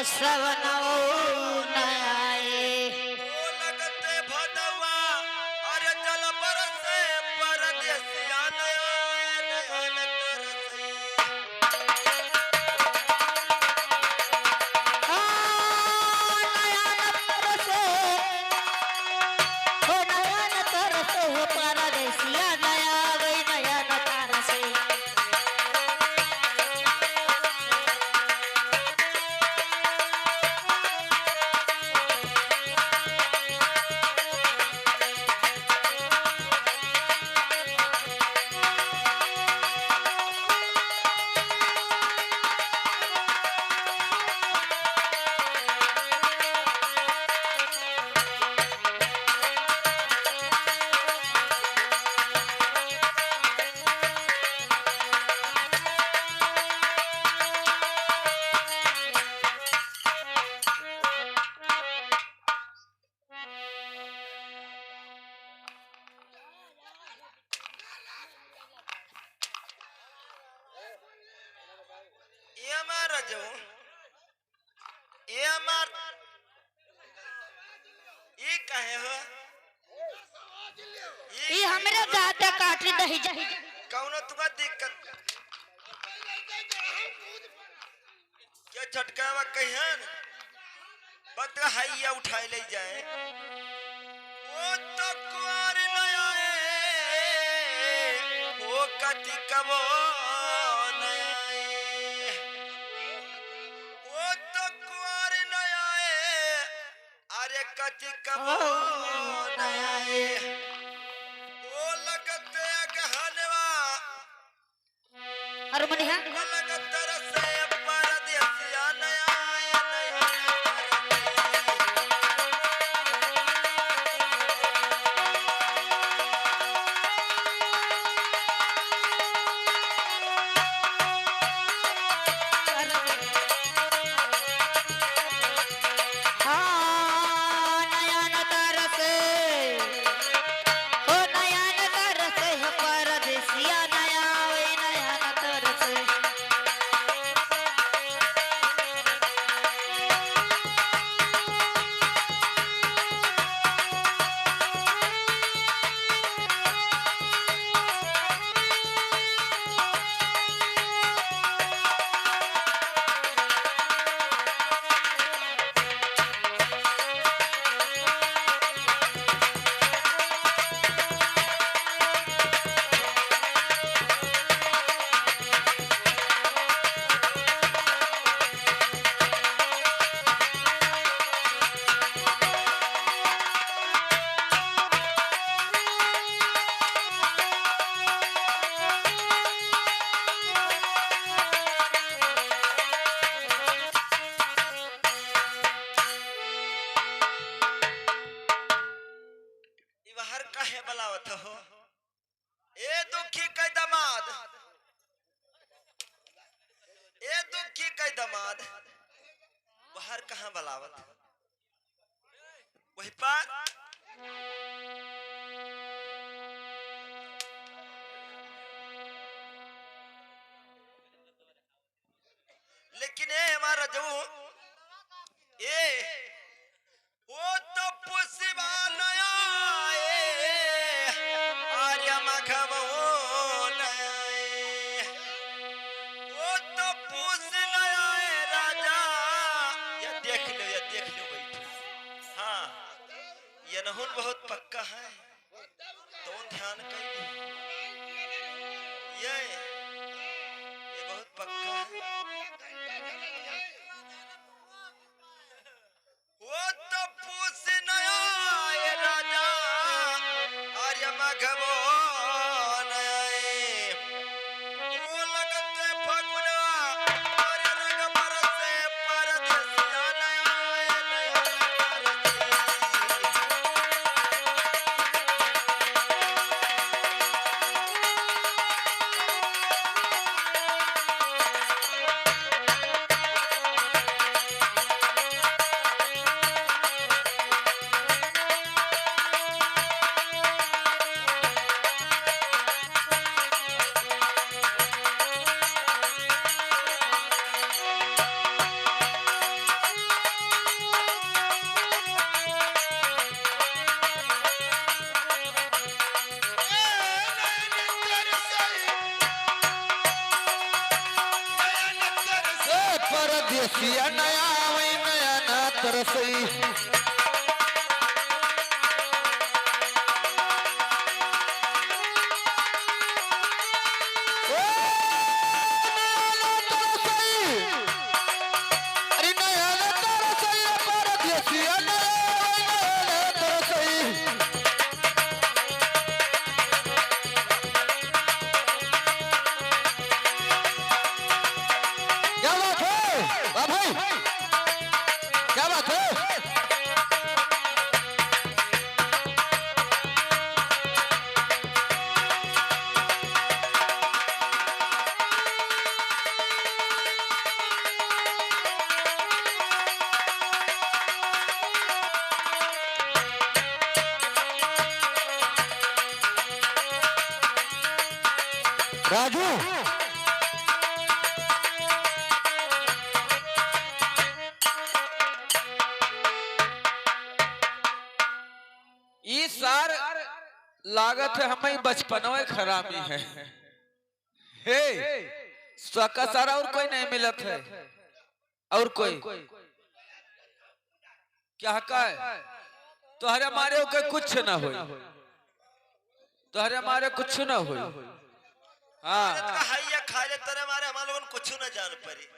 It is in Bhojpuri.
श्रवणौ नयाए लगते भदवा अरे जल बरसे परदेसिया नयन तरसी नयन तरसे हो नयन तरसे हो परदेसिया नया गई नयन तरसे ये हमारा जो ये हमार ये कहे हो ये हमरे दाते काटी दही जही कौनो तुका दिक्कत क्या छटकावा कहियन बत हैया उठाई ले जाए ओ तो कुआर नयाए ओ कति कबो नयाए ओ तो कुआर नयाए अरे कति कबो नयाए ओ लगते गहनवा और मनिहा लगत रसे परदेसिया नयाए नयन तरसे हो नयन तरसे हो परदेसिया नया गई नयन तरसे इवहर काहे बलावत हो ए दुखी के दमाद ए दुखी के दमाद वहर कहां बलावत वही पार लेकिन ए हमारा जो ए वो तो पुसिबा नया आर्य मघवो नया वो तो पुस नया राजा ये देख लो बैठ हाँ ये नहुन बहुत पक्का है तो ध्यान करिए ये बहुत पक्का है वो तो पूछ नया ये राजा आर्य मघवो नया वो लगते फगुनवा अरे रंग बरसे परदेसिया नया तरसी परदेसिया नया वही नया ना तरसई क्या बात है राजू इस सार लागत है हमें बचपनों खराबी है हे स्वका सारा और कोई नहीं मिलत है और कोई क्या का है तोहरे मारे हो कुछ ना हो तोहरे मारे कुछ ना हो हाँ हैया खाले तरे मारे हमारे लोगन कुछ न जान परी